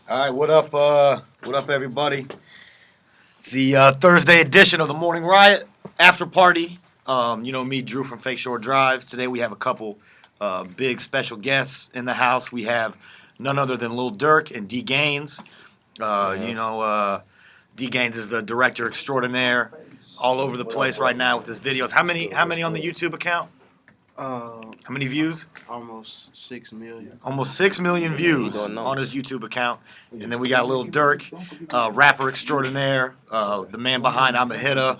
All right, what up, everybody? It's the Thursday edition of the Morning Riot Afterparty. Me, Drew from FakeShoreDrive. Today we have a couple big special guests in the house. We have none other than Lil Durk and Gainz. D Gainz is the director extraordinaire, all over the place right now with his videos. How many on the YouTube account? How many views? Almost 6 million. Almost 6 million views on his YouTube account. And then we got Lil Durk, rapper extraordinaire, the man behind I'm a Hitter.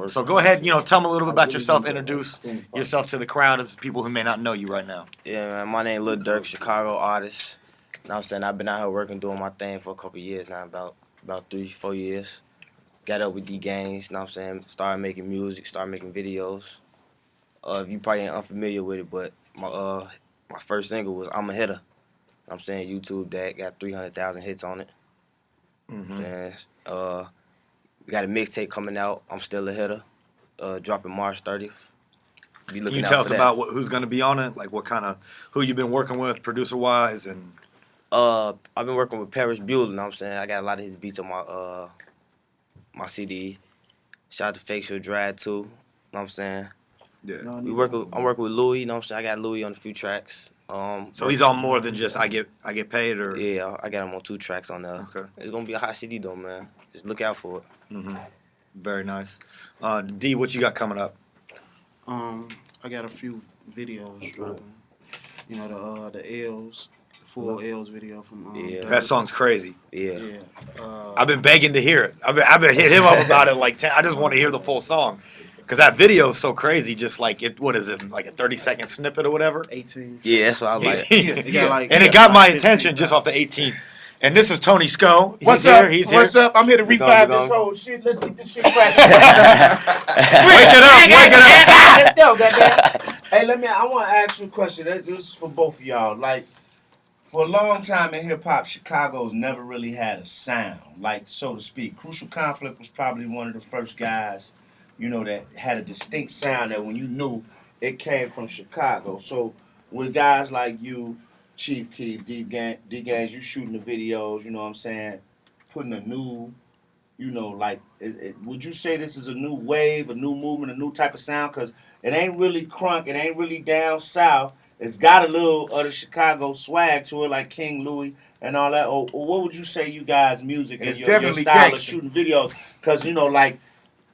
So go ahead, tell them a little bit about yourself. Introduce yourself to the crowd as people who may not know you right now. Yeah, man, my name Lil Durk, Chicago artist. You know what I'm saying? I've been out here working, doing my thing for a couple of years now, about 3-4 years. Got up with Gainz, you know what I'm saying? Started making music, started making videos. You probably ain't unfamiliar with it, but my first single was I'm a Hitter. I'm saying YouTube that got 300,000 hits on it. Mm-hmm. And, we got a mixtape coming out. I'm still a Hitter. Dropping March 30th. Be looking Can you out tell for us that. about who's going to be on it? Like who you've been working with, producer wise, and I've been working with Paris Bueller, you know what I'm saying? I got a lot of his beats on my CD. Shout out to FakeShoreDrive too, you know what I'm saying? yeah. I'm working with Louis, you know what I'm saying? I got Louis on a few tracks. So he's on more than just I get paid, or Yeah, I got him on 2 tracks on there. Okay. It's gonna be a hot CD though, man. Just look out for it. Mm-hmm. Very nice. D, what you got coming up? I got a few videos dropping. You know the L's, the full L's video from Yeah. Durk. That song's crazy. Yeah. Yeah. I've been begging to hear it. I've been hit him up about it like 10. I just want to hear the full song. Because that video is so crazy, just like, what is it, like a 30-second snippet or whatever? 18. Yeah, that's what I like. And it got my attention just off the 18. And this is Tony Sco. What's up? What's up? I'm here to revive this whole shit. Let's get this shit cracking. Wake it up. Let's go, goddamn. Hey, I want to ask you a question. This is for both of y'all. Like, for a long time in hip hop, Chicago's never really had a sound, like, so to speak. Crucial Conflict was probably one of the first guys, that had a distinct sound that when you knew it came from Chicago. So with guys like you, Chief Keef, D-Gainz, you shooting the videos, you know what I'm saying, putting a new, would you say this is a new wave, a new movement, a new type of sound? Because it ain't really crunk, it ain't really down south. It's got a little of the Chicago swag to it, like King Louis and all that. Or what would you say you guys' music and your style of shooting videos? Because, like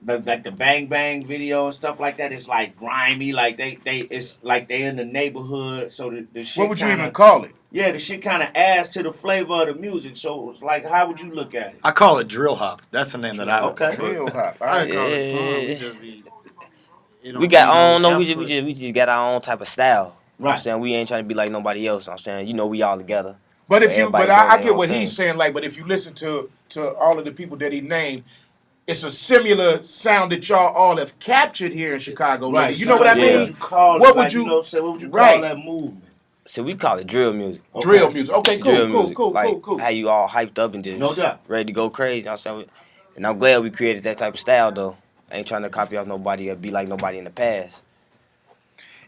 the Bang Bang video and stuff like that, it's like grimy, like it's like they in the neighborhood. So the shit. What would you even call it? Yeah, the shit kind of adds to the flavor of the music. So it's like, how would you look at it? I call it drill hop. That's the name that I Okay. Drill hop. I Yeah. call it fun. We just be, We got we just got our own type of style. You know what I'm Right. saying? We ain't trying to be like nobody else. You know what I'm saying? We all together. But if I get doing what their own he's thing. saying, like, but if you listen to all of the people that he named, it's a similar sound that y'all all have captured here in Chicago. Right. You know what I Yeah. mean? What would you call it? What would Like, you- what would you call Right. that movement? So we call it drill music. Okay. Drill music. Okay, Drill cool, music. cool. Like how you all hyped up and just No doubt. ready to go crazy. You know what I'm saying? And I'm glad we created that type of style though. I ain't trying to copy off nobody or be like nobody in the past.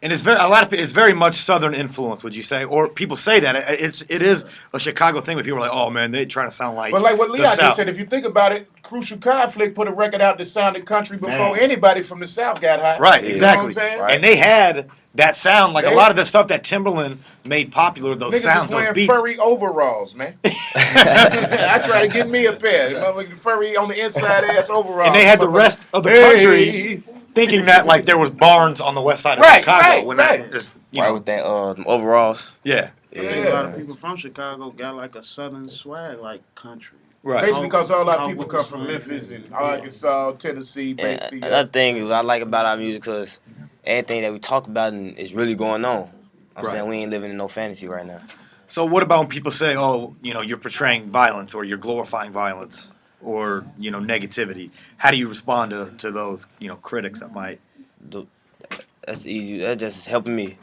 And it's very much Southern influence, would you say? Or people say that it is a Chicago thing, but people are like, oh man, they're trying to sound like. But like what the Leon South. just said, if you think about it, Crucial Conflict put a record out that sounded country before anybody from the South got hot. Right, Yeah. exactly. You know what I'm saying? Right. And they had that sound, like a They- lot of the stuff that Timberland made popular, those Niggas sounds, is those wearing beats. furry overalls, man. I try to get me a pair. Motherfucking furry on the inside ass overalls. And they had the rest of the country thinking that like there was barns on the west side of Right, Chicago right, when right. that is, Right with that overalls. yeah. I think a lot of people from Chicago got like a southern swag, like country. Right. Basically, because all our Talk people with come the from slang. Memphis and Arkansas, Tennessee, And basically. another thing I like about our music because everything that we talk about is really going on. I'm Right. saying we ain't living in no fantasy right now. So what about when people say, oh, you're portraying violence or you're glorifying violence or, negativity? How do you respond to those, critics that might? That's easy. That's just helping me.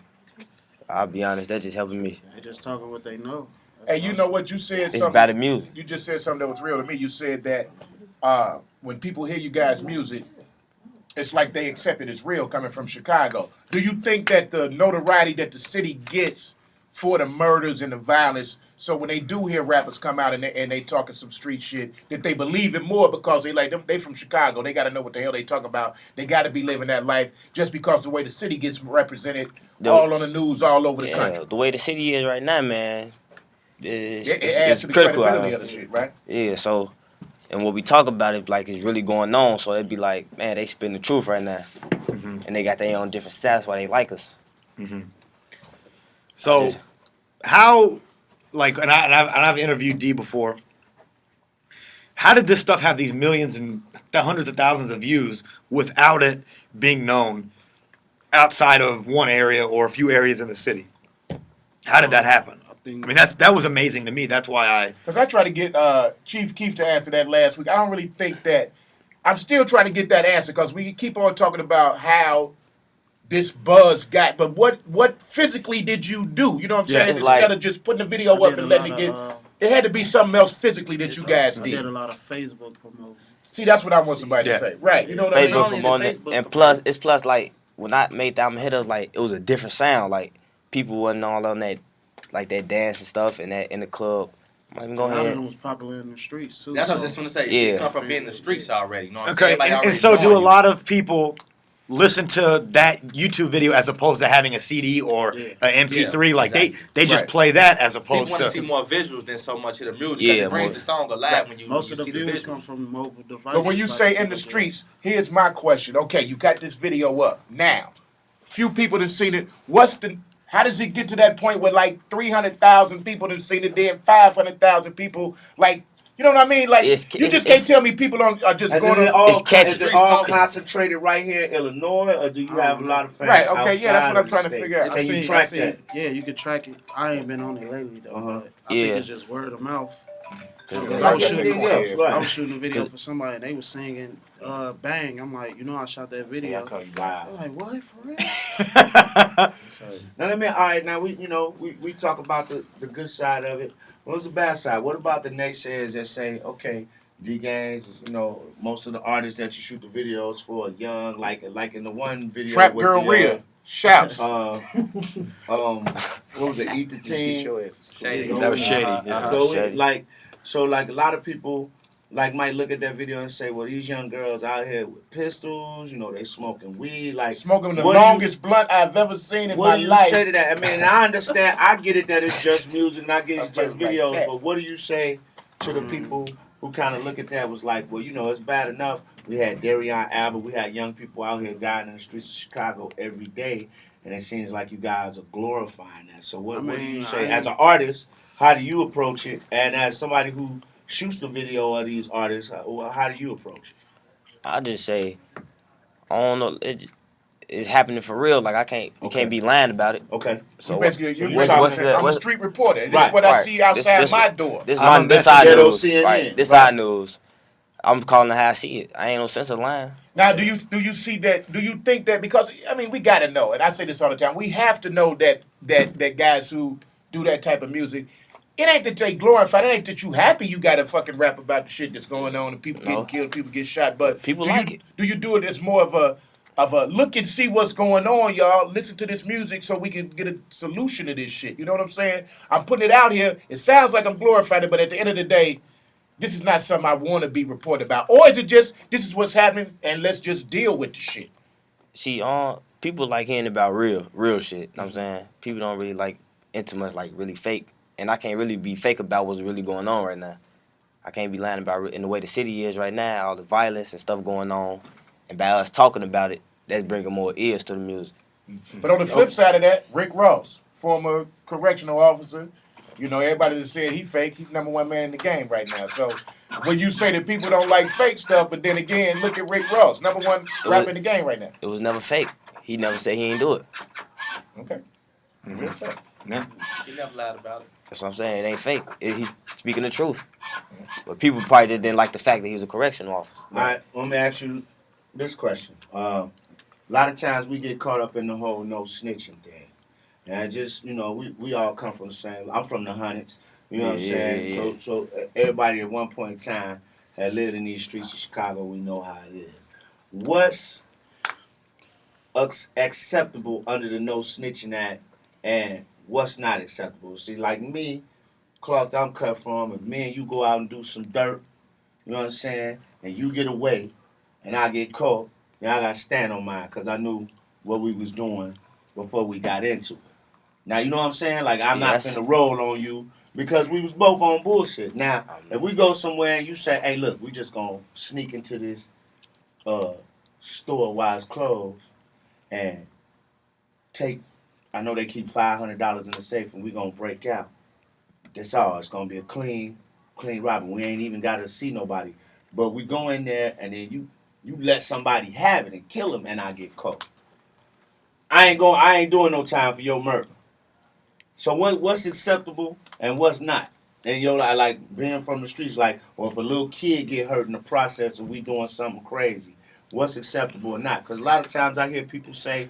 I'll be honest. That's just helping me. They just talking what they know. Hey, you know what? You said It's something. about the music. You just said something that was real to me. You said that when people hear you guys' music, it's like they accept it as real coming from Chicago. Do you think that the notoriety that the city gets for the murders and the violence So when they do hear rappers come out and they talking some street shit, that they believe it more because they like them. They from Chicago. They got to know what the hell they talking about. They got to be living that life just because the way the city gets represented all on the news all over the country. The way the city is right now, man, It adds it's to the critical. credibility of the shit, right? Yeah, so and what we talk about it like it's really going on. So it'd be like, man, they spitting the truth right now, and they got their own different stats why they like us. So, how, like, and I've interviewed D before. How did this stuff have these millions and hundreds of thousands of views without it being known outside of one area or a few areas in the city? How did that happen? I mean, that was amazing to me. That's why Because I tried to get Chief Keef to answer that last week. I don't really think that. I'm still trying to get that answer because we keep on talking about how this buzz got. But what physically did you do? You know what I'm saying? it's like- Instead of just putting the video up and letting it get. There had to be something else physically that you guys I did a did. lot of Facebook promoting. See, that's what I want somebody to say. Right. You know what I mean? Facebook only is it promoting it, Facebook and plus like when I made the album Hitter, like it was a different sound. Like people wasn't all on that, like that dance and stuff, and that in the club. I'm go A lot of ahead. them was popular in the streets too. That's what I was so- just gonna say. Yeah. Yeah. Come from being in the streets already. You know what I'm okay. saying? Everybody And already so, do knowing a you. lot of people listen to that YouTube video as opposed to having a CD or Yeah. an MP3? Yeah, Like exactly. they just Right. play that as People opposed want to to. see more visuals than so much of the music. Yeah, Yeah, it brings more. the song alive when you, Most you of the see views the come visuals. from mobile devices. But when you like say in the people do. streets, here's my question. Okay, you got this video up now. Few people have seen it. How does it get to that point where like 300,000 people have seen it, then 500,000 people like? You know what I mean? Like It's- you just it's- can't tell me people are just Is going it to. all, It's catchy. is it all Streets concentrated right here in Illinois, or do you have a lot of fans Right, okay, yeah, that's outside what I'm of the trying to state? figure out. Can you I track see, that? Yeah, you can track it. I ain't been on it lately though, Uh-huh. but I Yeah. think it's just word of mouth. Yeah. Because Like anything else, I right? was shooting a video for somebody and they was singing Bang. I'm like, you know I shot that video. Wow. I'm like, what, for real? Now let me. All right, now we talk about the good side of it. What's the bad side? What about the naysayers that say, okay, Gainz, most of the artists that you shoot the videos for are young, like in the one video. Trap with Girl the, Rhea. Shouts. what was it? Eat the Team. Shady. That was shady. Go in, Shady. like a lot of people might look at that video and say, well, these young girls out here with pistols, they smoking weed, like Smoking the what do you- longest blunt I've ever seen in what my do you life. say to that? I mean, I understand, I get it that it's just music and I get it's just Like videos, that. but what do you say to the people who kind of look at that was like, well, it's bad enough. We had Darion Albert, we had young people out here dying in the streets of Chicago every day, and it seems like you guys are glorifying that. So what do you say as an artist? How do you approach it? And as somebody who shoots the video of these artists, how do you approach it? I just say, I don't know. It's happening for real. Like you can't be lying about it. Okay. So Basically, so you're what's talking. the- I'm a what's- street reporter. This Right, is what I right. see outside This- my door. This I'm this on side Ghetto news. CNN, Right. This right. side news. I'm calling it how I see it. I ain't no sense of lying. Now, do you see that? Do you think that? Because I mean, we got to know, and I say this all the time. We have to know that guys who do that type of music, it ain't that they glorify. It ain't that you happy you got to fucking rap about the shit that's going on and people getting No. killed, people get shot. But People do like you, it. Do you do it as more of a look and see what's going on, y'all? Listen to this music so we can get a solution to this shit. You know what I'm saying? I'm putting it out here. It sounds like I'm glorifying it, but at the end of the day, this is not something I want to be reported about. Or is it just this is what's happening and let's just deal with the shit? See, people like hearing about real shit. You know what I'm saying? People don't really like into much like really fake. And I can't really be fake about what's really going on right now. I can't be lying about in the way the city is right now, all the violence and stuff going on. And by us talking about it, that's bringing more ears to the music. But on the flip side of that, Rick Ross, former correctional officer, everybody that said he fake, he's #1 man in the game right now. So when you say that people don't like fake stuff, but then again, look at Rick Ross, #1 rapper in the game right now. It was never fake. He never said he ain't do it. Okay. Yeah. He never lied about it. That's what I'm saying. It ain't fake. He's speaking the truth. But people probably just didn't like the fact that he was a correctional officer. All right, let me ask you this question. A lot of times we get caught up in the whole no snitching thing. And just, we all come from the same. I'm from the hundreds. You know what I'm saying? Yeah. So everybody at one point in time had lived in these streets of Chicago. We know how it is. What's acceptable under the No Snitching Act and what's not acceptable? See, like me, cloth I'm cut from. If me and you go out and do some dirt, you know what I'm saying, and you get away, and I get caught, then I got to stand on mine because I knew what we was doing before we got into it. Now, you know what I'm saying? Like, I'm not Yes. finna roll on you because we was both on bullshit. Now, if we go somewhere and you say, hey, look, we just gonna sneak into this store Wise Clothes and take, I know they keep $500 in the safe and we gonna break out. That's all. It's gonna be a clean robbery. We ain't even gotta see nobody. But we go in there and then you let somebody have it and kill them and I get caught. I ain't doing no time for your murder. So what's acceptable and what's not? And like being from the streets, like, or if a little kid get hurt in the process of we doing something crazy, what's acceptable or not? Because a lot of times I hear people say,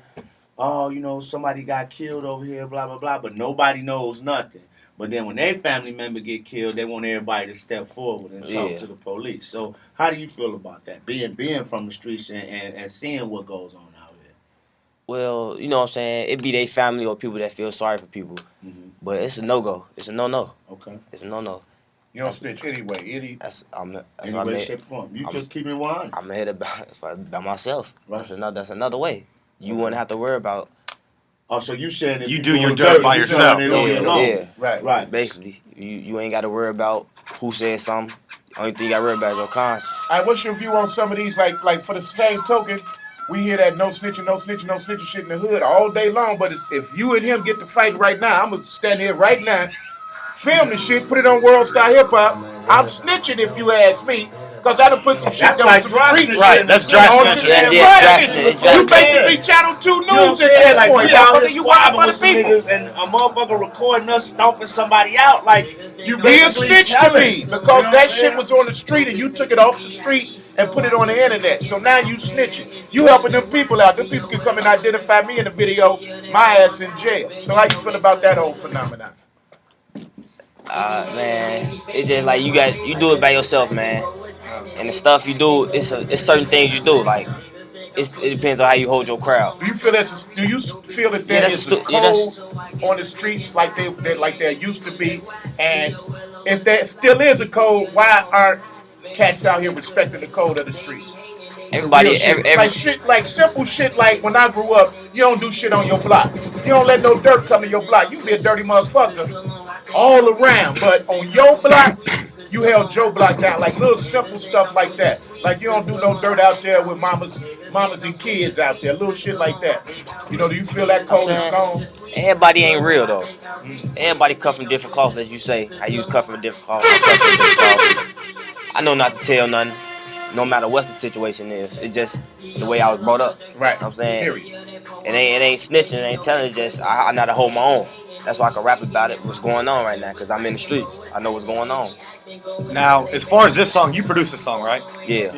oh, somebody got killed over here, blah, blah, blah, but nobody knows nothing. But then when their family member get killed, they want everybody to step forward and talk to the police. So how do you feel about that? Being from the streets and seeing what goes on out here. Well, you know what I'm saying? It be their family or people that feel sorry for people. Mm-hmm. But it's a no-go. It's a no-no. Okay. It's a no-no. You don't snitch anyway. That's what I Anyway, made. shape, form. You just keep it 100. I'm ahead by myself. Right. That's another way. You wouldn't have to worry about. Oh, so you saying if You you do doing your the dirt by you yourself. doing it on your own. Yeah. Right. Basically, you ain't got to worry about who said something. Only thing you got to worry about is your conscience. All right, what's your view on some of these? Like for the same token, we hear that no snitching shit in the hood all day long. But if you and him get to fighting right now, I'm gonna stand here right now, film the shit, put it on World Star Hip Hop. I'm snitching if you ask me. Cause I done put some shit That's that like was dry some street snitching. Right, that's dry on snitching. the Yeah, damn it's right. You dry basically Channel 2 You know what I'm News at saying? that Like, point. we out here Motherfucker, you want squabbling for with the some people. niggas and a motherfucker recording us stomping somebody out. Like, you He a basically snitch to telling. me because that shit was on the street and you took it off the street and put it on the internet. So now you snitching. You helping them people out. Them people can come and identify me in the video, my ass in jail. So how you feel about that whole phenomenon? Man, it's just like you do it by yourself, man. And the stuff you do, it's certain things you do. Like it depends on how you hold your crowd. Do you feel that Yeah, there that's is a yeah, code on the streets like there used to be? And if there still is a code, why aren't cats out here respecting the code of the streets? everybody, Real shit. every Like shit, like simple shit like when I grew up, you don't do shit on your block. You don't let no dirt come to your block. You be a dirty motherfucker all around. But on your block, you held your block down. Like little simple stuff like that. Like you don't do no dirt out there with mamas and kids out there. Little shit like that. You know, do you feel that I'm code is saying, gone? everybody ain't real though. Everybody cut from different cloths, as you say. I use cut from a different cloth. I cut from a different cloth. I know not to tell nothing, no matter what the situation is. It's just the way I was brought up. Right. You know what I'm saying? Period. It ain't snitching, it ain't telling. It's just I know how to hold my own. That's why I can rap about it. What's going on right now? Cause I'm in the streets. I know what's going on. Now, as far as this song, you produced this song, right? Yeah.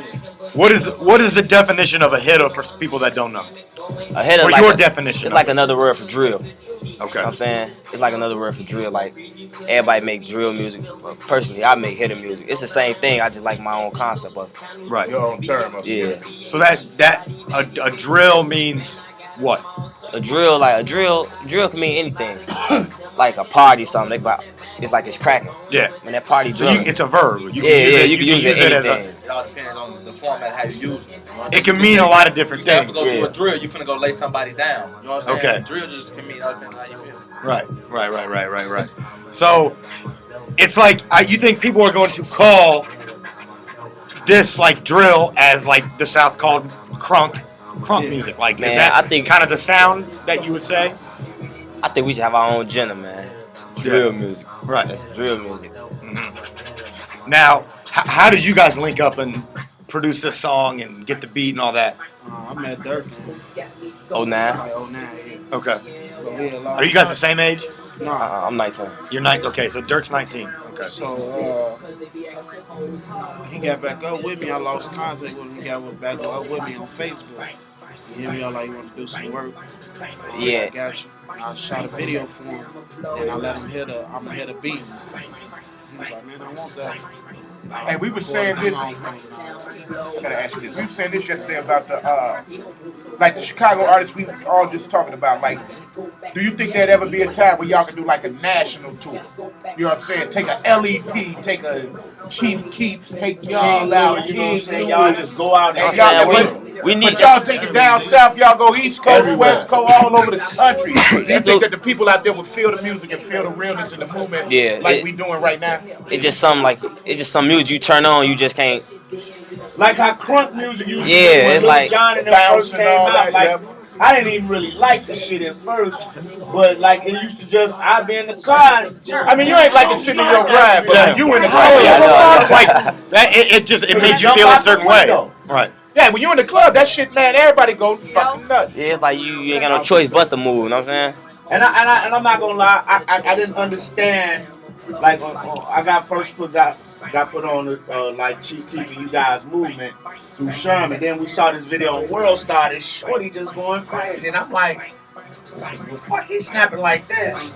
What is the definition of a hitter for people that don't know? A header, Or like your definition It's of like it. another word for drill. Okay. You know what I'm saying? It's like another word for drill. Like everybody make drill music. But personally, I make hitter music. It's the same thing. I just like my own concept of it. Right. Your own term of it. Yeah. So a drill means what? A drill can mean anything. Like a party, something. It's like it's cracking. Yeah. When that party So drilling. it's a verb. You can Yeah, use yeah, it. you can use it as a. anything. It all depends on the format, how you use it. You know what I'm It can saying? mean a lot of different You have to things. go do Yeah. a drill, you finna go lay somebody down. You know what I'm saying? Okay. A drill just can mean all depends on how you feel. Right. So it's like you think people are going to call this like drill as like the South called crunk music. Like Man, is that I think- kind of the sound that you would say? I think we should have our own genre, man. Drill music. Right. That's drill music. Now, how did you guys link up and produce this song and get the beat and all that? I met Durk. Oh, nah. Like 09, yeah. Okay. But we had a lot Are you of guys the same age? Nah. I'm 19. You're 9. Okay, so Dirk's 19. Okay. So he got back up with me. I lost contact with him. He got back up with me on Facebook. He hit me up like, you want to do some work? Yeah. I got you. I shot a video for him, and I let him hit a beat. He was like, man, I want that. And we were saying this. I gotta ask you this. We were saying this yesterday about the like the Chicago artists we was all just talking about. Like, do you think there'd ever be a time where y'all could do like a national tour? You know what I'm saying? Take a LEP, take a Chief Keefs, take y'all out. You know what I'm saying? Y'all just go out And and y'all, we need but y'all take it down south, y'all go East Coast, West Coast, all over the country. Do you think that the people out there would feel the music and feel the realness in the movement like we doing right now? It's just some music you turn on, you just can't. like how crunk music used to be Yeah, when it's Lil like Jon and them bounce first and came all out. that, Like, yeah. I didn't even really like the shit at first, but like it used to just, I'd be in the car. I mean, you ain't like it sitting in your ride, but Yeah. you in the Yeah, I know. club. Like that, it made you jump feel a out the certain way. window. Right. Yeah, when you in the club, that shit, man, everybody go fucking nuts. Yeah, it's like you ain't got no choice but to move. You know what I'm saying? And I'm not gonna lie, I didn't understand. Like I got first put on like Chief Keef and you guys movement through Sherman. Then we saw this video on World Star. This shorty just going crazy, and I'm like, well, fuck, he snapping like this.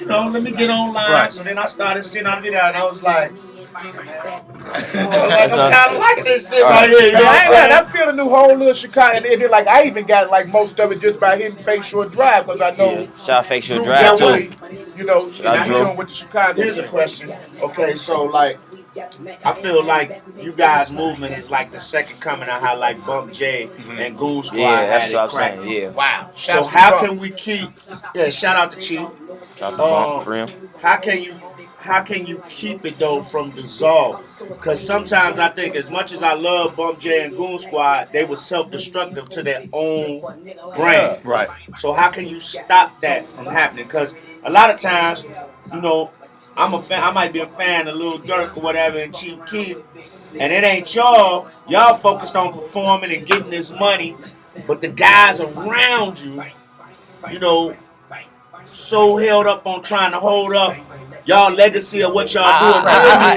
You know, let me get online. Right. So then I started seeing on the video, and I was like, I'm kind of liking this shit right here. You know Yeah, what I I'm ain't got. saying? I feel the new whole little Chicago, and it, like I even got like most of it just by hitting FakeShoreDrive because I know Yeah. Shout out Fake Shore Drew Drive got too. really, you know, Shout out he's Drew. doing with the Chicago. Here's a question. Okay, so like, I feel like you guys' movement is like the second coming of how like Bump J and Goon Squad Yeah, had that's it what I'm cracking. saying. Yeah. Wow. So Shouts to how Bump. can we keep? Yeah, shout out to Chief. Shout out to Bump for him. How can you keep it though from dissolve? Because sometimes I think as much as I love Bump J and Goon Squad, they were self-destructive to their own brand. Right. So how can you stop that from happening? Because a lot of times, you know, I'm a fan. I might be a fan of Lil Durk or whatever, and Chief Keef, and it ain't y'all. Y'all focused on performing and getting this money, but the guys around you, you know, so held up on trying to hold up y'all legacy of what y'all doing.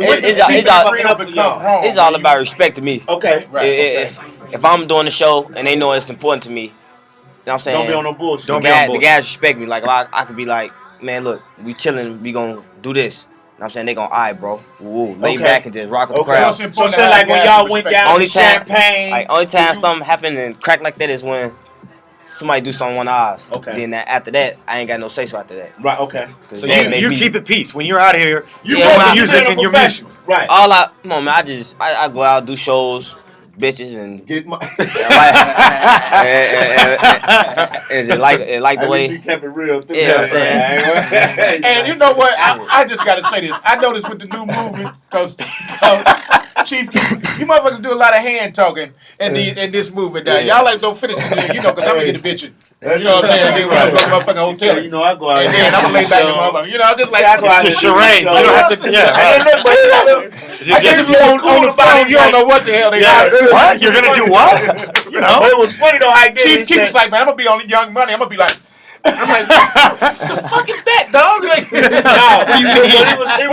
It's all about respect to me. Okay. If I'm doing the show and they know it's important to me, you know what I'm saying? Don't be on no bullshit. The guys respect me. Like, I could be like, man, look, we chilling, we gonna do this. You know what I'm saying? They gonna, all right, bro. Woo, lay back and just rock with the crowd. So say like when y'all went down to Champagne. Only time something happened and crack like that is when somebody do something on ours. Okay. Then after that, I ain't got no say so after that. Right. Okay. So you keep it peace when you're out here. You go go music and your music. Right. Come on, man. I go out, do shows, bitches, and Get my. and just like the way. He kept it real. Through Yeah, that, And you know what? I just gotta say this. I noticed with the new movement, because Chief Keef, you motherfuckers do a lot of hand talking in this movement now. Y'all like don't finish it, you know, because I'm gonna get the bitches. You know what I'm saying? Then we'll go to my fucking hotel. You know, I go out And then I'm gonna lay back in the motherfucker. You know, I'm just like, It's a charade. You don't have to. Yeah. And then look, but I guess you on the phone, you don't know what the hell they are. What? You're gonna do what? You know. But it was funny though. I did. Chief Keef's like, man, I'm gonna be on Young Money. I'm gonna be like, I'm like, what the fuck is that, dog? Like, What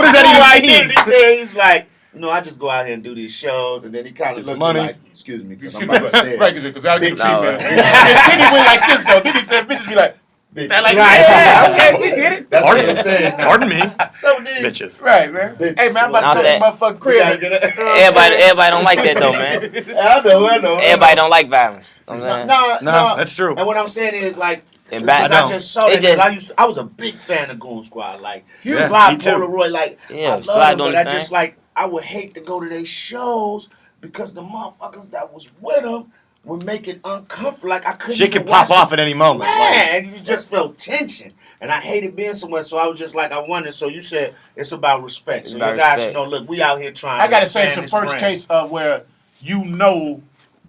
does that even mean? He said he's like, you know, I just go out here and do these shows, and then he kind of looked at me like, excuse me, because I'm about to say it. Right, because I'll get the cheap No. man. Then he went like this though. Then he said, bitches be like, they're like, yeah, okay, we get it. That's the thing. Pardon me. So then, Bitches. Right, man. Hey, man, I'm about to go to the motherfucking crib. Everybody don't like that though, man. I know. Everybody don't like violence. You know what I'm saying? No, that's true. And what I'm saying is like, And I just saw that. I was a big fan of Goon Squad. Like, Yeah, Sly me too. Polaroid, like, Yeah, I love Sly them, doing but I his just thing. like, I would hate to go to their shows because the motherfuckers that was with them would make it uncomfortable. Like, I couldn't. Shit even can pop watch off at any moment. Man, and you just felt tension. And I hated being somewhere, so I was just like, I wondered. So you said it's about respect. So you guys should know, look, we out here trying I to gotta say, it's expand the this first brand. case of where you know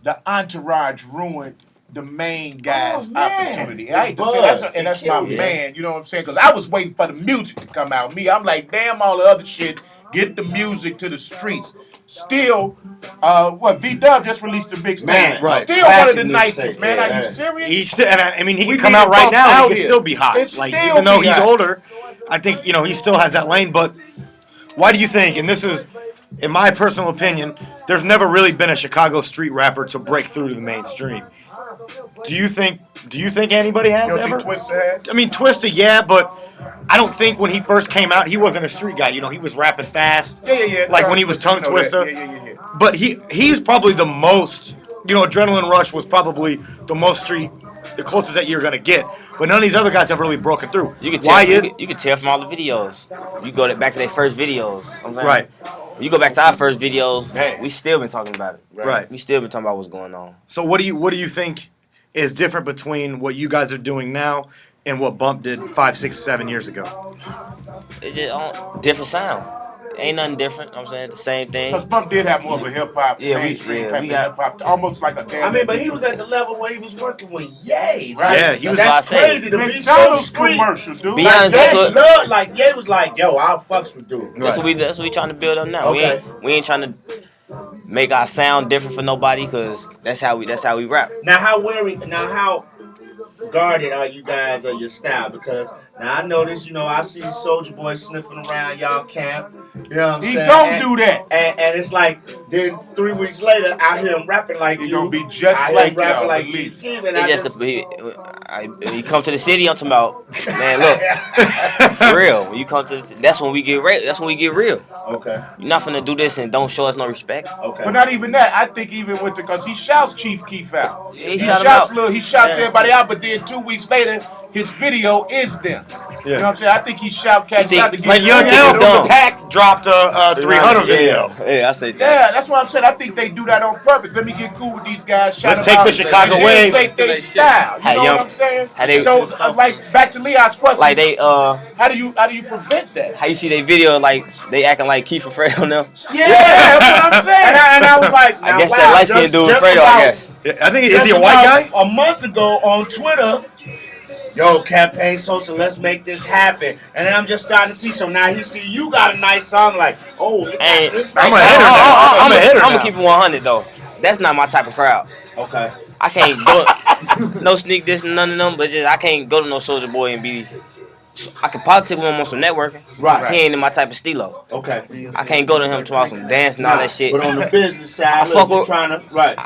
the entourage ruined the main guy's opportunity. I hate to say that's my man. You know what I'm saying? Because I was waiting for the music to come out. I'm like, damn, all the other shit. Get the music to the streets. Still, V-Dub just released a big Man, thing. right. Still one of Classic the mixtape, nicest, man. yeah. Are you serious? He's still, and I mean, he We can come need out to right bump now. out He can here. still be hot. It's Like still even though be he's hot. older, I think he still has that lane. But why do you think? And this is, in my personal opinion, there's never really been a Chicago street rapper to break through to the mainstream. Do you think anybody has You don't ever? think Twister has? I mean, Twista, yeah, but I don't think when he first came out, he wasn't a street guy. You know, he was rapping fast. Yeah. Like when he was Tongue Twister. Yeah. But he's probably the most, you know, Adrenaline Rush was probably the most street, the closest that you're gonna get. But none of these other guys have really broken through. You can tell. You can tell from all the videos. You go back to their first videos. Right. You go back to our first videos. We still been talking about it. Right. We still been talking about what's going on. So what do you think is different between what you guys are doing now and what Bump did 5, 6, 7 years ago? It's just different sound. Ain't nothing different. I'm saying the same thing. Because Bump did have more of a hip hop, Yeah, mainstream we hip hop, almost like a damn. I mean, but he was at the level where he was working with Ye. Right. Yeah, he was. That's crazy to be so McDonald's street. commercial, dude. Be Like, honest, Ye was like, yo, I'll fucks with dude. That's what we trying to build up now. Okay. We ain't trying to make our sound different for nobody, because that's how we rap. Now how guarded are you guys of your style? Because now I notice, you know, I see Soulja Boy sniffing around y'all camp. You know what I'm He saying? don't do that. And it's like, then 3 weeks later, I hear him rapping like He you. gonna be just I hear like him rapping y'all, like believe you. me. And I just, When you come to the city, I'm talking about, man, look, for real. When you come to the city, that's when we get real. That's when we get real. okay. You're not finna do this and don't show us no respect. Okay. But not even that. I think even with because he shouts Chief Keef out. Yeah, He shout him shouts out. he shouts Yes. everybody out, but then 2 weeks later, his video is them. You know what I'm saying? I think he shout cats think- out to it's get Like Young It's L dumb. from the Pack dropped a 300 video. Yeah, I say that. Yeah, that's what I'm saying. I think they do that on purpose. Let me get cool with these guys. Shout Let's them take out. the Chicago And wave. Take their style. You How know young- what I'm saying? how they- So, like, back to Leon's question. Like they how do you prevent that? how you see their video, like they acting like Keith and Fred on them. Yeah, that's what I'm saying. And I was like, I now, guess wow, that light skinned dude just Fredo, I about- guess. I think is just he a white guy? about a month ago on Twitter, yo, Campaign Sosa, let's make this happen. And then I'm just starting to see. So now he see you got a nice song, like, oh, you got Hey, this. I'm a right hitter now. now. I'm a hitter I'm now. gonna keep it 100 though. That's not my type of crowd. Okay. I can't go no sneak this and none of them, but just I can't go to no Soulja Boy and be. I can politic with him on some networking. Right. He ain't in my type of stilo. Okay. I can't go to him talking some dance and all that shit. But on the business side, I look, fuck you're with- trying to, right.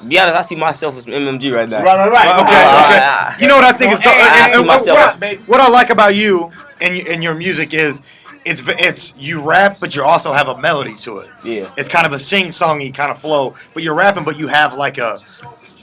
Be honest, I see myself as MMG right now. Right. Okay. You know what I think is dope? I see And myself. what I like about you and your music is it's you rap, but you also have a melody to it. Yeah. It's kind of a sing-songy kind of flow, but you're rapping, but you have like a,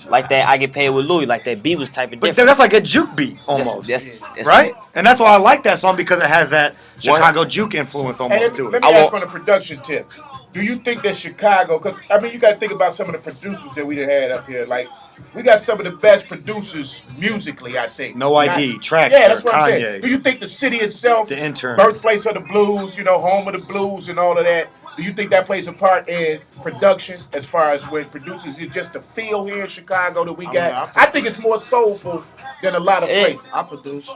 Like that, I get paid with Louis. Like that beat was type of but different. that's like a juke beat almost, That's right? And that's why I like that song, because it has that Chicago juke influence Hey, almost let to me it. ask on a production tip. Do you think that Chicago, because, I mean, you got to think about some of the producers that we done had up here. Like, we got some of the best producers musically, I think. No ID, Track, Yeah, that's what I'm Kanye. saying. Do you think the city itself, The Interns. birthplace of the blues, you know, home of the blues and all of that, do you think that plays a part in production as far as when producers is just the feel here in Chicago that we got? I think it's more soulful than a lot of places. I produce,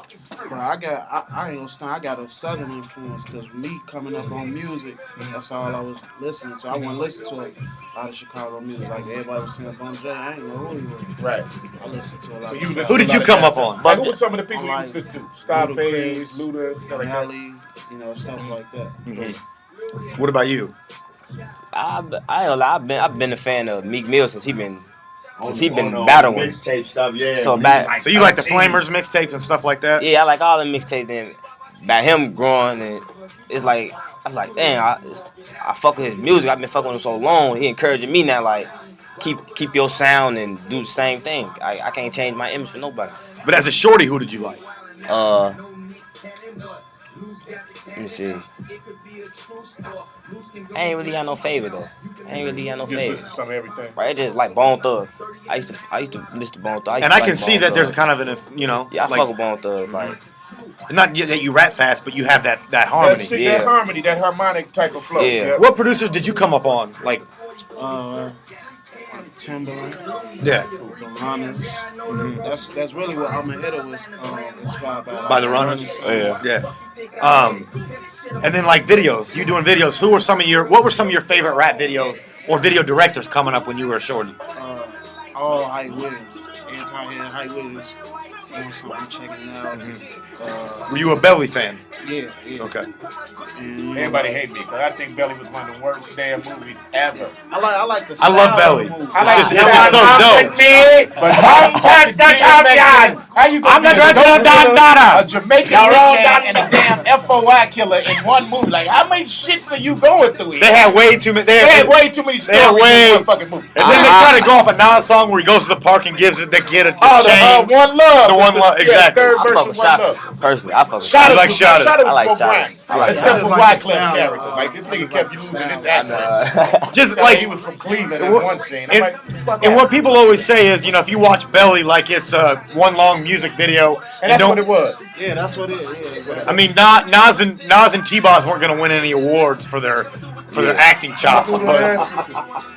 but I ain't gonna stunt. I got a southern influence because me coming up on music, that's all I was listening to. I wasn't listening to a lot of Chicago music like everybody was saying Bon Jovi. I ain't know who he was. Right. I listened to a lot. So of you Southern. Who did you come up on? Like, who were some of the people you Like listened to? Scarface, Ludacris, Luda, stuff like that. Nelly, you know, stuff like that. What about you? I've been a fan of Meek Mill since he been On battling. mixtape stuff, yeah. So He back- was So you like the 13. Flamers mixtapes and stuff like that? Yeah, I like all the mixtapes. Then by him growing, and it's like I was like, damn, I fuck with his music. I've been fucking with him so long. He encouraging me now, like keep your sound and do the same thing. I can't change my image for nobody. But as a shorty, who did you like? Let me see. I ain't really got no favorite though. Just listen to some of everything. Right, it's just like Bone Thugs. I used to listen to Bone Thugs. And I can see that there's kind of an, Yeah, I fuck with Bone Thugs. Like, not that you rap fast, but you have that harmony. That shit, Yeah. that harmony, that harmonic type of flow. Yeah. What producers did you come up on? Like, Timberland, yeah, the Runners. That's really what I'm a hitter was inspired by. by the Runners. yeah. And then like videos. You doing videos? What were some of your favorite rap videos or video directors coming up when you were a shorty? All Hype Williams, anti-head Hype Williams. something, I'm checking it out. Were you a Belly fan? Yeah. Okay. And, you know, Everybody hate me because I think Belly was one of the worst damn movies ever. I like the I love style Belly. of the movie. I like Just the him is so style. dope. But contest the champion. How you gonna be a dope killer, a Jamaican hitman, and a damn FOI killer in one movie? Like, how many shits are you going through here? They had way too many. They had way too many They had stories way- in one fucking movie. And then they try to go off a Nas song where he goes to the park and gives it the kid a Oh, chain. the One Love. The One Love, exactly. Third I verse fuck of with One Shot. Love. Personally, I fuck with Shot I like Shot. Shot I like was Shot. Brian. I like Except Shot. for Like the Wyclef sound. character. Like, this nigga kept using his accent. Just Like, he like, was from Cleveland in one scene. I'm like, fuck and off. what people always say is, if you watch Belly like it's one long music video, And that's what it was. Yeah, that's what it is. Yeah. I mean, Nas and T-Boz weren't going to win any awards for their acting chops, but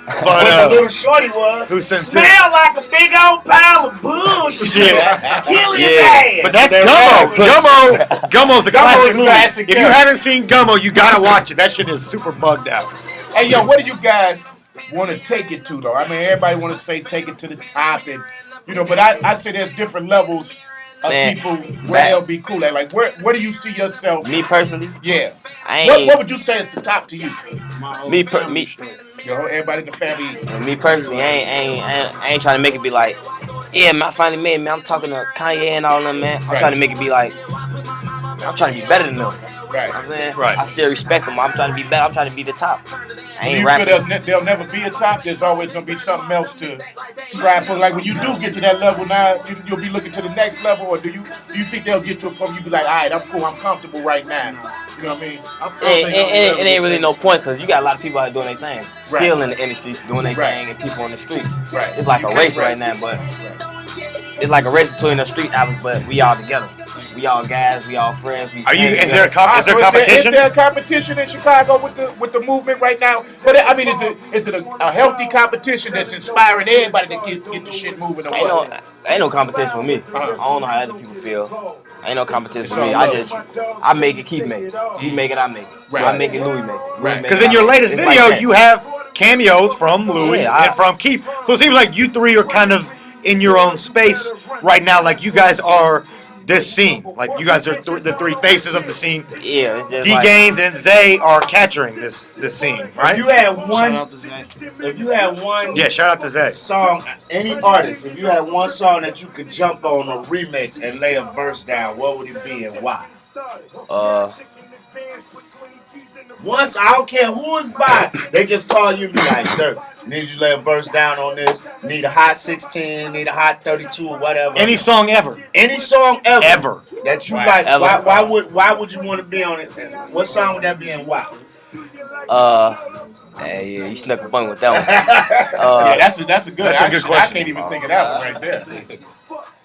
the little shorty was. who sent Smell like a big old pile of bullshit. Yeah. Kill his Yeah. ass. But that's They're Gummo's a Gummo's classic a movie. classic If you character. haven't seen Gummo, you gotta watch it. That shit is super bugged out. Hey, yo, what do you guys want to take it to, though? I mean, everybody want to say take it to the top, and but I say there's different levels of Man, people where back- they'll be cool at. Like, where do you see yourself? Me personally, Yeah. I What ain't. would you say is the top to you? My whole Me family straight. Everybody in the family. And me personally, I ain't trying to make it be like, yeah, man, I finally made it, man. I'm talking to Kanye and all them, man. I'm Right. trying to make it be like, I'm trying to be better than them. Right. You know what I'm saying? Right. I still respect them. I'm trying to be better. I'm trying to be the top. I Do ain't you feel rapping. there'll never be a top? There's always going to be something else to strive for. Like, when you do get to that level now, you'll be looking to the next level, or do you think they'll get to a point where you be like, all right, I'm cool, I'm comfortable right now? You know what I mean? It ain't really no point because you got a lot of people out doing their thing. Right. Still in the industry doing their Right. thing and people on the street. Right. It's like You a can't race right rest. now, but it's like a race between the street albums, but we all together. We all guys, we all friends. We Is there a Is there competition? a competition in Chicago with the movement right now? But I mean, is it a healthy competition that's inspiring everybody to get the shit moving? Or what? Ain't no competition with me. Uh-huh. I don't know how other people feel. Ain't no competition It's with me. all I make it, keep making it. You make it, I make it. Right. I make it, Louis make it. Right. Because in your latest It's video, like that. you have cameos from Louis Yeah, and from Keith. So it seems like you three are kind of in your own space right now. Like you guys are this scene. Like you guys are the three faces of the scene. Yeah, it's just D like, Gainz and Zay are capturing this scene, right? If you had Shout one, out to Zach. if you had one Yeah, shout out to Zay. song, any artist, if you had one song that you could jump on a remix and lay a verse down, what would it be and why? Once, I don't care who is by, they just call you and be like, Dirk, need you to lay a verse down on this, need a hot 16, need a hot 32 or whatever. Any song ever. Any song ever. Ever. That you Right. like, Ever. why would you want to be on it? What song would that be and why? Hey, yeah, you snuck a bun with that one. Yeah, that's a good. That's a good I question. can't even think of that one right there.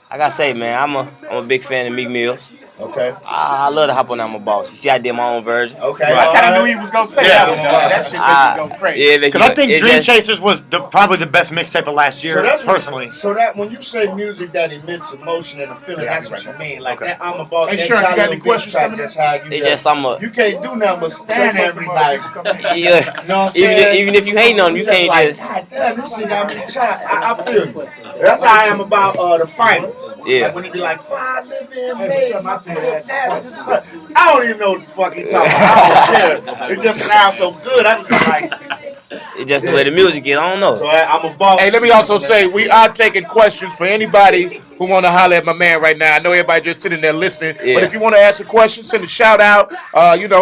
I gotta say, man, I'm a big fan of Meek Mills. Okay. I love to hop on I'm a Boss. You see, I did my own version. Okay. I kind of knew he was gonna say that one. That shit makes me go crazy. Yeah, Because I think Dream Chasers was probably the best mixtape of last year, personally. So that when you say music that emits emotion and a feeling, that's what you mean. Like that, I'm about Hey, that Sean, you got Jolly any Little questions Beach track. coming Just how you. It's just I'm a You can't do nothing but stand there and be like, yeah. you know what I'm saying? Even if you hating on them, you just can't like, just God damn, this shit got me trying. I feel you. That's how I am about the finals. Yeah. Like when he be like, "Five living made my foot nasty." I don't even know what the fuck he talking about. I don't care. It just sounds so good. I just be like, it's just the way the music is. I don't know. so I'm a boss. Hey, let me also say we are taking questions for anybody who want to holler at my man right now. I know everybody just sitting there listening, Yeah. but if you want to ask a question, send a shout out,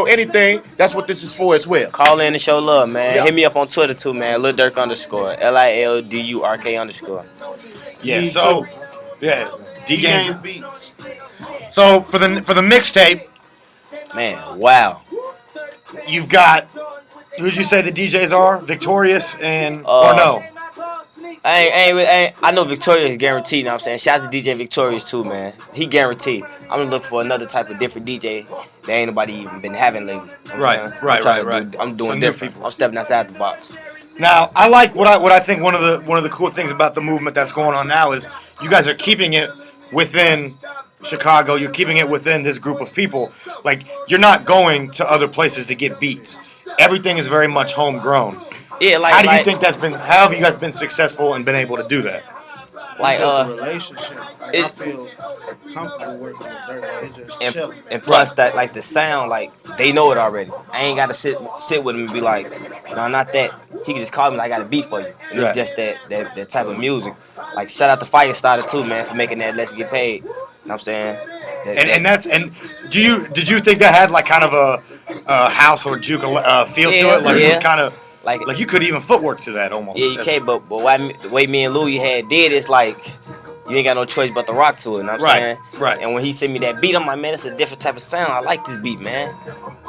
anything. That's what this is for as well. Call in and show love, man. Yeah. Hit me up on Twitter too, man. Lil Durk _ LILDURK _ Yeah, Me so too. yeah, D Gainz. Gainz beats. So for the mixtape, Man, wow. you've got who'd you say the DJs are? Victorious and Uh, or no? I know Victorious is guaranteed, you know what I'm saying? Shout out to DJ Victorious too, man. He guaranteed. I'm gonna look for another type of different DJ that ain't nobody even been having lately. You know what I'm Right, saying? right, I'm trying right, to right. I'm doing Some new different. people. I'm stepping outside the box. Now I like what I think one of the cool things about the movement that's going on now is you guys are keeping it within Chicago. You're keeping it within this group of people. Like you're not going to other places to get beats. Everything is very much homegrown. Yeah, like How do you think how have you guys been successful and been able to do that? Like, Like the relationship. Like, I it feel comfortable working with Durk. Like, it's just and chilling. and plus that like the sound like they know it already. I ain't gotta sit with him and be like, no, not that. He can just call me like I got a beat for you. And Right. it's just that type of music. Like shout out to Firestarter too, man, for making that Let's Get Paid. You know what I'm saying? And did you think that had like kind of a house or juke feel to it? Like it was Yeah. kind of Like like you could even footwork to that almost. yeah, you can't, but the way me and Louis had did is like you ain't got no choice but to rock to it. You know what I'm Right, saying? right. And when he sent me that beat, I'm like, man, it's a different type of sound. I like this beat, man.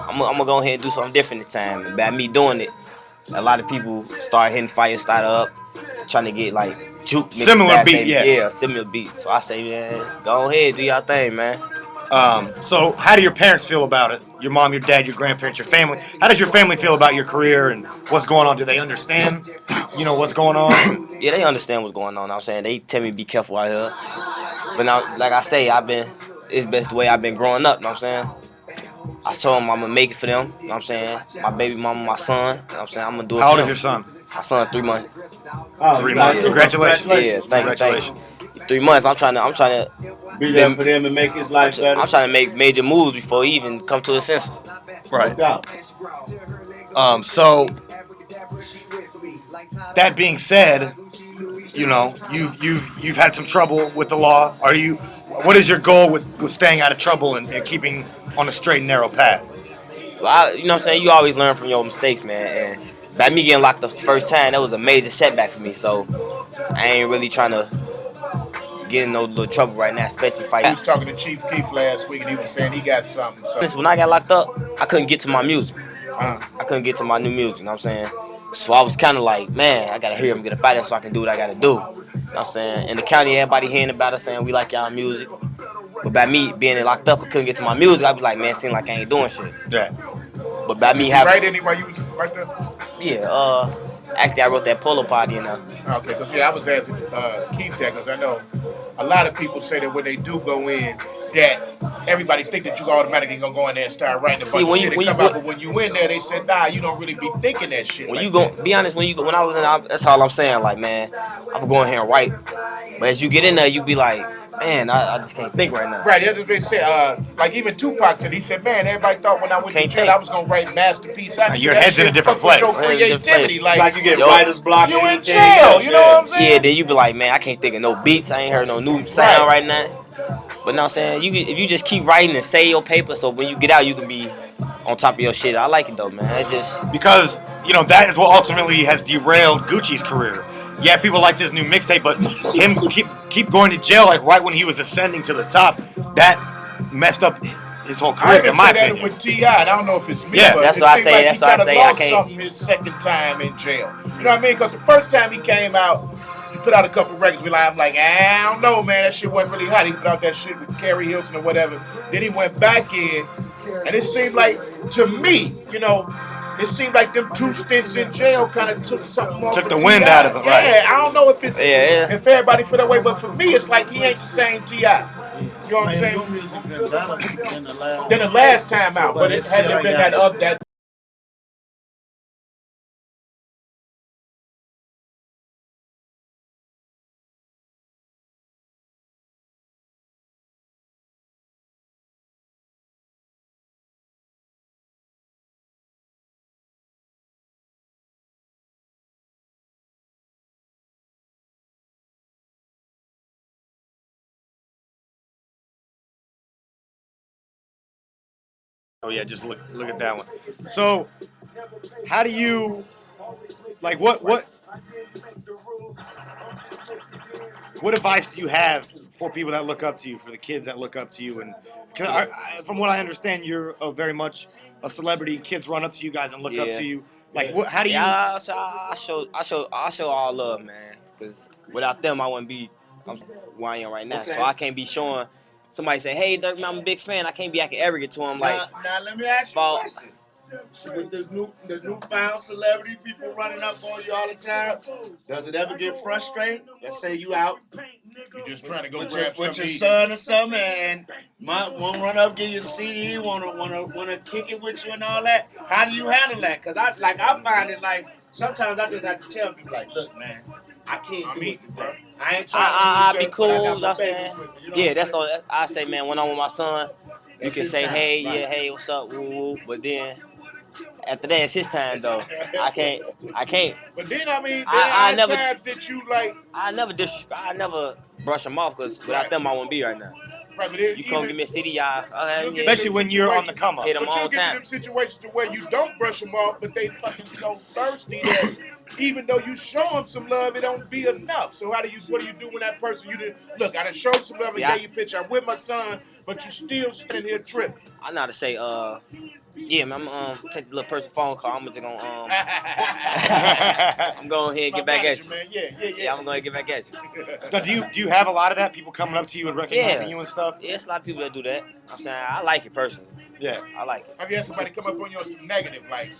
I'm gonna go ahead and do something different this time. And by me doing it, a lot of people start hitting Firestarter up, trying to get like juke mixed Similar fast, beat, baby. yeah. Similar beat. So I say, man, go ahead, do y'all thing, man. So how do your parents feel about it? Your mom, your dad, your grandparents, your family. How does your family feel about your career and what's going on? Do they understand? You know what's going on? Yeah, they understand what's going on. You know what I'm saying they tell me be careful out here. But now, like I say, it's best the way I've been growing up. You know what I'm saying? I told them I'm gonna make it for them. You know what I'm saying? My baby mama, my son. You know what I'm saying? I'm gonna do it How for old them. is your son? My son 3 months. Oh, 3 you months. got- Congratulations. Yeah, thank you. Congratulations. 3 months. I'm trying to Be there for them and make his life better. I'm trying to make major moves before he even come to his senses. Right. No doubt. So that being said, you know you've had some trouble with the law. What is your goal with staying out of trouble and keeping on a straight and narrow path? Well, you know what I'm saying? You always learn from your mistakes, man. And by me getting locked up the first time, that was a major setback for me. So I ain't really trying to get in no little trouble right now, especially He fighting. was talking to Chief Keef last week, and he was saying he got something. So When I got locked up, I couldn't get to my music. I couldn't get to my new music, you know what I'm saying? So I was kind of like, man, I gotta hear him get up out there so I can do what I gotta do. You know what I'm saying? In the county, everybody hearing about us saying we like y'all music. But by me being locked up, I couldn't get to my music. I'd be like, man, it seems like I ain't doing shit. Yeah. But by me did you having, write any while you was right there? yeah, actually I wrote that polo party in there. Okay, because I was asking Keith that because I know a lot of people say that when they do go in, that everybody think that you automatically gonna go in there and start writing a bunch of shit and come out. But when you in there, they said, nah, you don't really be thinking that shit. When like you go, that. be honest, when I was in, that's all I'm saying. Like, man, I'm going here and write. But as you get in there, you be like, man, I just can't think right now. Right, that's what they said. Like even Tupac said, he said, man, everybody thought when I went to Can't jail, think. I was gonna write masterpiece. I Your said, head's that in a shit different fuck with place. your Head's in a different creativity, place. Like you get Yo, writer's block. you in anything jail, else, you know what I'm saying? Yeah, then you be like, man, I can't think of no beats. I ain't heard no new sound right now. But now I'm saying, if you just keep writing and say your paper, so when you get out, you can be on top of your shit. I like it though, man. It just Because that is what ultimately has derailed Gucci's career. Yeah, people like this new mixtape, but him keep going to jail like right when he was ascending to the top, that messed up his whole I career, even in my say that opinion. with T.I., and I don't know if it's me, Yeah. but That's it what I seems say, like that's he what I kind of say, I lost can't- something his second time in jail. You know what I mean? Because the first time he came out, he put out a couple records. I'm like, I don't know, man. That shit wasn't really hot. He put out that shit with Carrie Hilson or whatever. Then he went back in, and it seemed like, to me, it seemed like them 2 stints in jail kind of took something off. Took of the wind T.I. out of it, right. Yeah, I don't know if it's Yeah. if everybody feel that way, but for me, it's like he ain't the same T.I. You know what I'm Man, saying? your music been better than the last. Than the last time out, but it it's hasn't still been got- that Oh yeah, just look at that one. So, how do you like what advice do you have for people that look up to you, for the kids that look up to you? And from what I understand, you're very much a celebrity. Kids run up to you guys and look up to you. Like, how do you? Yeah, I show all love, man. Cause without them, I wouldn't be where I am right now. Okay. So I can't be showing somebody say, "Hey, Dirk, man, I'm a big fan." I can't be acting arrogant to him. Like, Now let me ask you a fault. question. With this newfound celebrity, people running up on you all the time, does it ever get frustrating? Let's say you out you just trying to go with grab your something. son or something, and won't run up, get your CD, wanna kick it with you and all that. How do you handle that? Cause I find it like sometimes I just have to tell people like, look, man, I can't do it, bro. I ain't trying to I be be jerk, cool. but I You got know my what I'm saying? babies with me. You know Yeah, what that's I'm all. I say, man, when I'm with my son, you That's can his say, time, hey, right. yeah, hey, what's up, woo woo. But then after that, it's his time though. I can't. But then I mean, there I are never, times that you like. I never disrespect. I never brush them off because without Right. them, I wouldn't be right now. Right, but then You come even give me a CD, y'all. you'll get Especially to them when you're on the situations- come up. Hit 'em But you'll all get to time. them situations to where you don't brush them off, but they fucking so thirsty that even though you show them some love, it don't be enough. So what do you do when that person you didn't look? I done showed some love and See, gave you a picture. I'm with my son, but you still sitting here tripping. I know how to say, yeah, man, I'm take the little person phone call. I'm just gonna I'm going ahead and My get back at manager, you. man. Yeah. Yeah, I'm going to get back at you. So do you have a lot of that? People coming up to you and recognizing Yeah. you and stuff? Yeah, it's a lot of people that do that. I'm saying I like it personally. Yeah. I like it. Have you had somebody come up on you on some negative, like,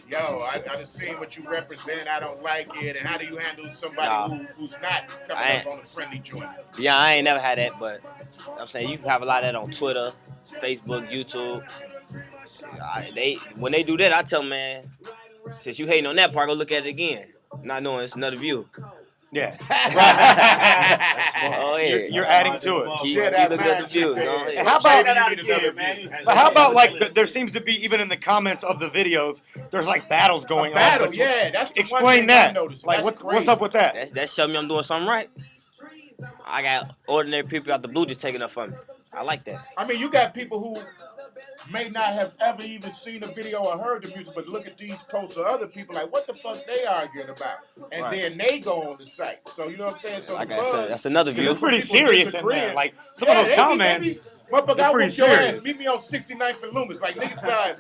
yo, I done seen what you represent, I don't like it, and how do you handle somebody Nah. who's not I coming ain't- up on a friendly joint? Yeah, I ain't never had that, but I'm saying you can have a lot of that on Twitter, Facebook, YouTube. When they do that, I tell them, man, since you hating on that part, go look at it again. Not knowing it's another view. Yeah. Oh yeah. You're adding to it. Keep Share that looking at the magic, views. man. No? And Yeah. how about- Maybe you need another view. But how about like there seems to be even in the comments of the videos, there's like battles going Battle, on. yeah, that's the one Explain thing that. I noticed. Like That's what's up with that? That show me I'm doing something right. I got ordinary people out the blue just taking up for me. I like that. I mean, you got people who may not have ever even seen a video or heard the music, but look at these posts of other people like, what the fuck they arguing about? And Right. then they go on the site. So, you know what I'm saying? So Like the I said, buzz, that's another Because view. it's pretty People serious in disagreeing. there. Like some yeah, of those comments. Motherfucker, they're I pretty whoop your serious. ass. Meet me on 69th and Loomis. Like, niggas start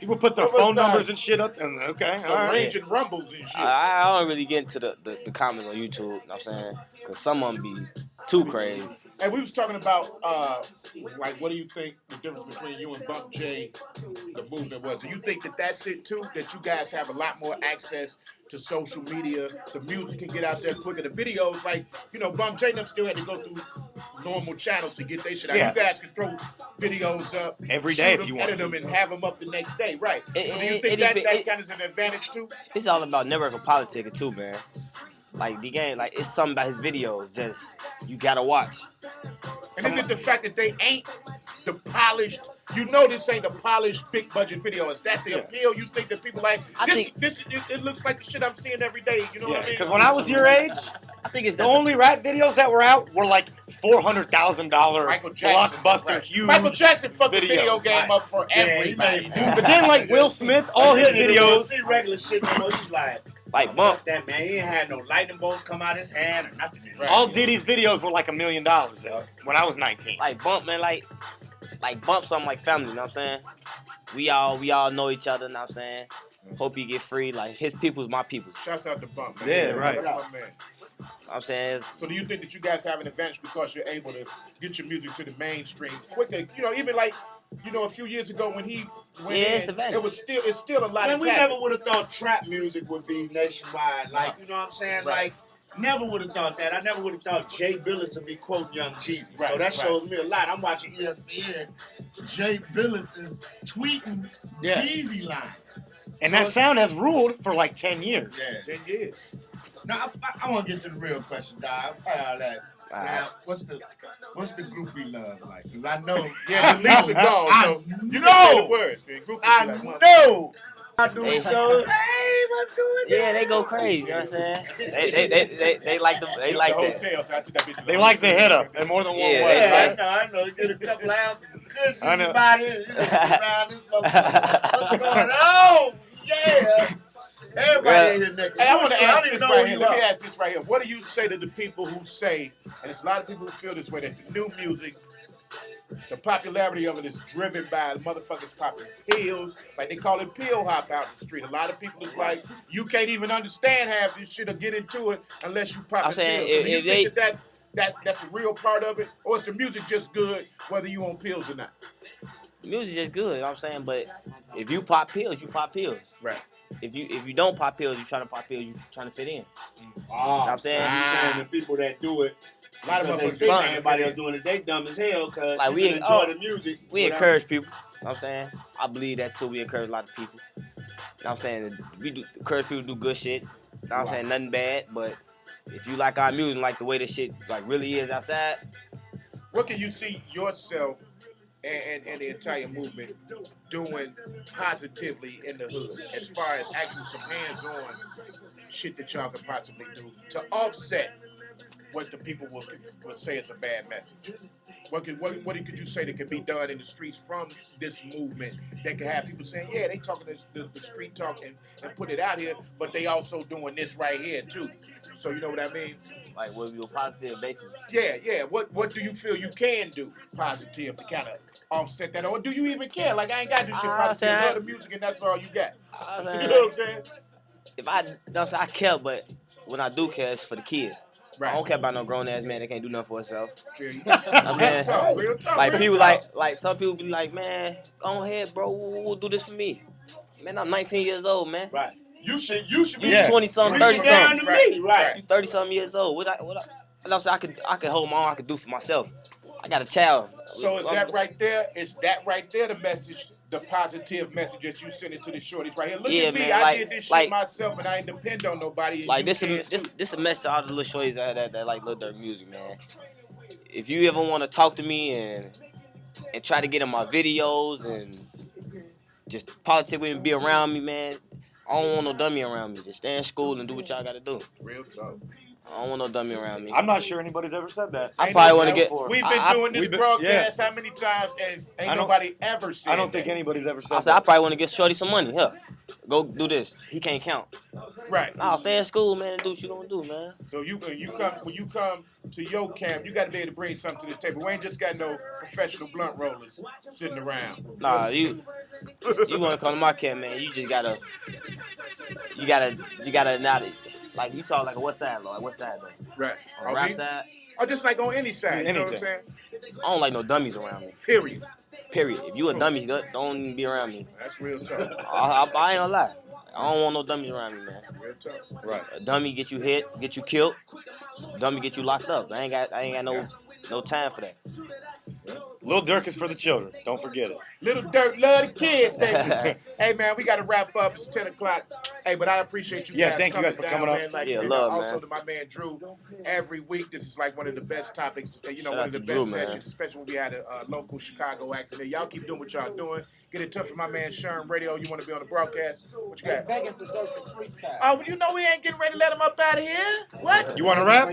People put their What was phone that? numbers and shit up, and okay, all right. arranging rumbles and shit. I don't really get into the comments on YouTube, you know what I'm saying? Because some of them be too crazy. And we was talking about, like, what do you think the difference between you and Bump J, the movement was? Do you think that that's it, too? That you guys have a lot more access to social media, the music can get out there quicker, the videos, like, you know, Bump J and them still had to go through normal channels to get their shit out. Yeah. You guys can throw videos up Every day shoot if you them, want edit to. them, and have them up the next day, right? So do you It- think it- that it- kind of is an advantage, too? It's all about network politics too, man. Like the game, like it's something about his videos just you gotta watch. And is it the fact that they ain't the polished, you know this ain't a polished big budget video. Is that the appeal? You think that people like, it looks like the shit I'm seeing every day, you know what I Yeah, mean? because when I was your age, I think it's the only rap videos that were out were like $400,000 Michael Jackson, blockbuster right. huge. Michael Jackson fucked the video. video game up for everybody. But then like Will Smith, all his videos. See regular shit no more. He's like Bump. fuck that man. He ain't had no lightning bolts come out his hand or nothing. Right. All Diddy's videos were like $1 million when I was 19. Like Bump, man, like Bump something like family, you know what I'm saying? We all know each other, you know what I'm saying? Hope you get free. Like his people's my people. Shouts out to Bump, man. Yeah, right. That's my man. I'm saying So do you think that you guys have an advantage because you're able to get your music to the mainstream quicker? You know, even like, you know, a few years ago when he went Yeah, it's in, advantage. it's still a lot Man, of we never would have thought trap music would be nationwide. Like, you know what I'm saying? Right. Like, never would have thought that. I never would have thought Jay Billis would be quoting Young Jeezy. Right, So that right. shows me a lot. I'm watching ESPN. Jay Billis is tweeting Yeah. Jeezy line. And So that sound has ruled for like 10 years. Yeah. 10 years. Now I want to get to the real question, Dog. All that. All right. Now, what's the groupie love like? Because I know. Yeah, the leaves are gone. I So you know. can say the word. The group is I like, well, know. I do Hey. shows. Hey, what's doing? yeah, they go crazy, you know what I'm saying? They like it's that. the hotel, so I took that bitch to the They like the hotel. hit up in more than one Yeah, way. they Yeah, I know. Get a couple ounces of cushion I know. body. You know, around this motherfucker. What's going on? Yeah. Everybody in here nigga. Hey, I want to ask didn't this know right who here. you Let me are. ask this right here. What do you say to the people who say, and it's a lot of people who feel this way, that the new music, the popularity of it is driven by motherfuckers popping pills. Like they call it pill hop out in the street. A lot of people is like, you can't even understand half this shit or get into it unless you pop I'm the saying, pills. So do you if think that's a real part of it? Or is the music just good whether you on pills or not? Music just good, you know what I'm saying? But if you pop pills, you pop pills. Right. If you don't pop pills, you trying to pop pills, you trying to fit in. Oh, I'm saying? you saying the people that do it, A lot of because they motherfuckers think fun. everybody else doing it, they dumb as hell because Like, you we can enjoy oh, the music. We without- encourage people, you know what I'm saying? I believe that too. We encourage a lot of people. You know what I'm saying? We do encourage people to do good shit. You know what I'm saying? Nothing bad, but if you like our music, like the way this shit like really is outside, What can you see yourself and the entire movement doing positively in the hood as far as actually some hands-on shit that y'all could possibly do to offset what the people will say is a bad message? What could you say that could be done in the streets from this movement that could have people saying, yeah, they talking the street talk and put it out here, but they also doing this right here too. So you know what I mean? like what we were positive basically. Yeah. What do you feel you can do positive to kind of offset that, or do you even care? Like I ain't got this shit positive. I love the music and that's all you got. You know what I'm saying? If I care, but when I do care, it's for the kids. Right. I don't care about no grown ass man that can't do nothing for himself. Feel you. Real talk. Like people like some people be like, man, go ahead, bro. We'll do this for me. Man, I'm 19 years old, man. Right. You should be 20-something, 30-something. Right. You 30-something years old. What I could hold my own. I could do for myself. I got a child. So is that right there? Is that right there the message, the positive message that you send it to the shorties right here? Look at me, man, I did this shit myself and I ain't depend on nobody. Like this a message to all the little shorties that like Lil Durk music, man. If you ever want to talk to me and try to get in my videos and just politic with me and be around me, man, I don't want no dummy around me. Just stay in school and do what y'all gotta do. Real talk. I don't want no dummy around me. I'm not sure anybody's ever said that. I probably want to get. We've been doing this broadcast how many times and ain't nobody ever said I don't think anybody's ever said I said that. I probably want to get Shorty some money. Here, go do this. He can't count. Right. Nah, stay in school, man, and do what you gonna do, man. So when you come to your camp, you got to be able to bring something to the table. We ain't just got no professional blunt rollers sitting around. Nah, you want to come to my camp, man? You just gotta not like you talk like a what side, though? Like what side, though? Right. On the rap side? Or just like on any side. You know what I'm saying? I don't like no dummies around me. Period. If you a dummy, don't even be around me. That's real talk. I ain't gonna lie. I don't want no dummies around me, man. Real talk. Right. A dummy get you hit, get you killed. A dummy get you locked up. I ain't got no time for that. Lil Durk is for the children. Don't forget it. Little Durk love the kids, baby. Hey, man, we got to wrap up. It's 10 o'clock. Hey, but I appreciate you guys thank you guys for coming up. Man. Like, love, also man. to my man, Drew. Every week, this is like one of the best topics, Shout one out of the to best Drew, man. sessions, especially when we had a local Chicago accent there. Y'all keep doing what y'all doing. Get in touch with my man, Sherm Radio. You want to be on the broadcast? What you got? Begging for Durk to freestyle. Oh, you know we ain't getting ready to let him up out of here. What? You want to rap?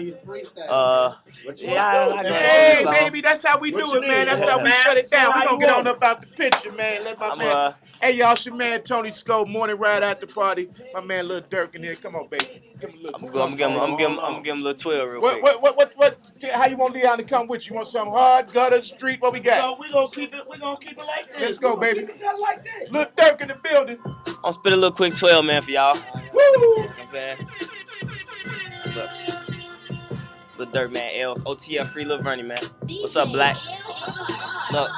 Hey, baby, that's how we do it, man. That's how we shut it down. We gonna get on up out the picture, man. Let my man. Hey, y'all, it's your man Tony Sco, Morning Riot Afterparty. My man Lil Durk in here. Come on, baby. Give him a little. I'm gonna give him a little 12 real quick. What? How you want Leon to come with you? You want something hard, gutter, street? What we got? We gonna keep it like this. Let's go, baby. We got it like that. Lil Durk in the building. I'm spit a little quick 12, man, for y'all. Woo! You know what I'm saying? Look. Lil Durk, man. L's OTF free Lil Vernie, man. What's up, Black? Look.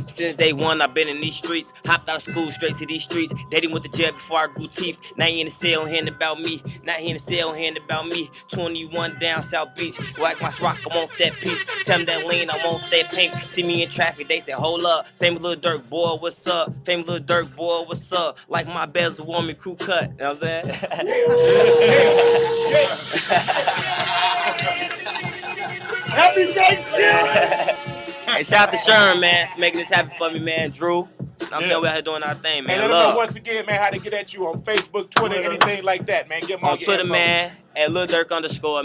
Since day one, I've been in these streets. Hopped out of school straight to these streets. Dating with the jail before I grew teeth. Now you in the cell hearing about me. Not here in the cell hearing about me. 21 down South Beach. Whack my rock, I want that peach. Tell me that lean, I want that pink. See me in traffic, they say, hold up. Famous Lil Durk, boy, what's up? Famous Lil Durk, boy, what's up? Like my bezel woman crew cut. You know what I'm saying? Happy Thanksgiving! Hey, shout out to Sherm, man, for making this happen for me, man. Drew. I'm saying we out here doing our thing, man. Hey, let them know once again, man, how to get at you on Facebook, Twitter, anything like that, man. Give them all on your Twitter, info. man, at Lil Durk _,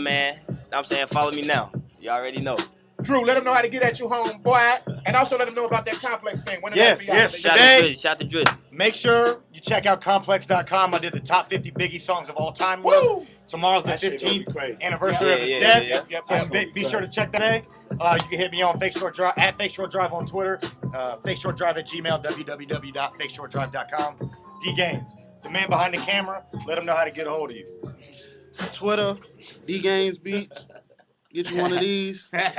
man. You know what I'm saying? Follow me now. You already know. Drew, let them know how to get at you, home, boy. And also let them know about that complex thing. When Yes. Shout out to Drizzy. Make sure you check out complex.com. I did the top 50 Biggie songs of all time list. Tomorrow's the That shit gonna be 15th crazy. anniversary of his death. Yep. Be sure to check that out. You can hit me on FakeShoreDrive at FakeShoreDrive on Twitter. FakeShoreDrive at Gmail, www.FakeShoreDrive.com. D Gainz, the man behind the camera. Let him know how to get a hold of you. Twitter, D Gainz Beats. Get you one of these. Hey,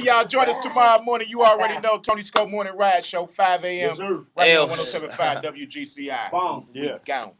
y'all, join us tomorrow morning. You already know Tony Sco Morning Riot Show, 5 a.m. Yes, sir. Right here on Else. 107.5 WGCI. Bomb. Yeah. Gone.